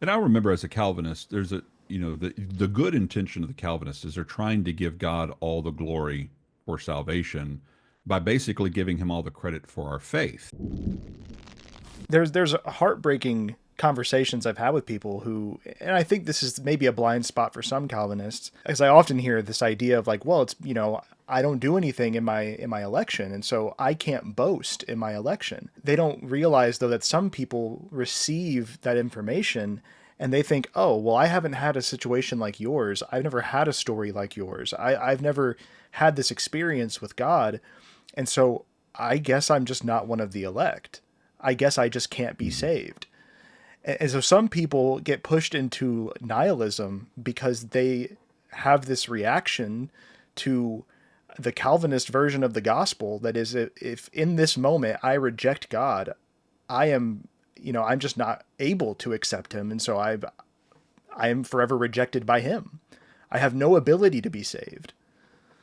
And I remember as a Calvinist, there's the good intention of the Calvinists is they're trying to give God all the glory for salvation by basically giving him all the credit for our faith. There's heartbreaking conversations I've had with people who, and I think this is maybe a blind spot for some Calvinists, because I often hear this idea of like, well, it's I don't do anything in my election, and so I can't boast in my election. They don't realize though that some people receive that information and they think, oh, well, I haven't had a situation like yours. I've never had a story like yours. I've never had this experience with God. And so I guess I'm just not one of the elect. I guess I just can't be Mhm. saved. And so some people get pushed into nihilism because they have this reaction to the Calvinist version of the gospel that is, if in this moment I reject God, I am, I'm just not able to accept him. And so I am forever rejected by him. I have no ability to be saved.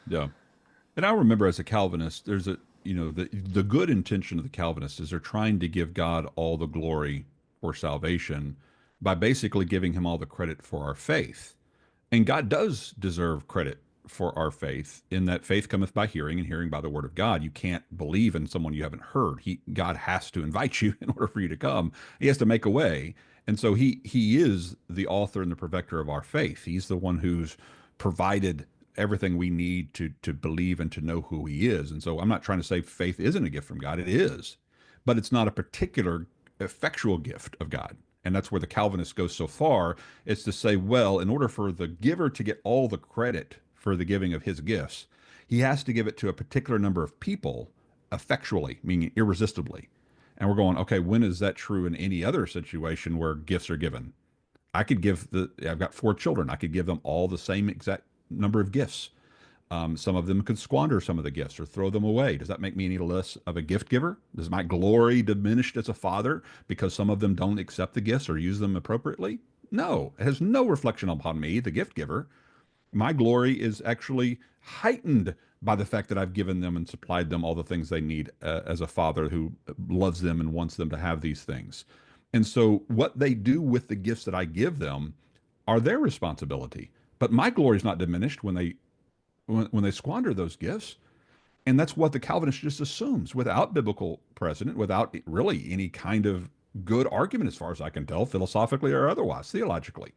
Yeah. And I remember as a Calvinist, there's the good intention of the Calvinists is they're trying to give God all the glory for salvation by basically giving him all the credit for our faith. And God does deserve credit for our faith in that faith cometh by hearing and hearing by the word of God. You can't believe in someone you haven't heard. God has to invite you in order for you to come. He has to make a way. And so he is the author and the perfecter of our faith. He's the one who's provided everything we need to believe and to know who he is. And so I'm not trying to say faith isn't a gift from God. It is. But it's not a particular effectual gift of God. And that's where the Calvinists go so far is to say, well, in order for the giver to get all the credit for the giving of his gifts, he has to give it to a particular number of people effectually, meaning irresistibly. And we're going, okay, when is that true in any other situation where gifts are given? I've got 4 children. I could give them all the same exact number of gifts. Some of them could squander some of the gifts or throw them away. Does that make me any less of a gift giver? Is my glory diminished as a father because some of them don't accept the gifts or use them appropriately? No, it has no reflection upon me, the gift giver. My glory is actually heightened by the fact that I've given them and supplied them all the things they need as a father who loves them and wants them to have these things. And so, what they do with the gifts that I give them are their responsibility. But my glory is not diminished when they squander those gifts. And that's what the Calvinist just assumes without biblical precedent, without really any kind of good argument, as far as I can tell, philosophically or otherwise, theologically.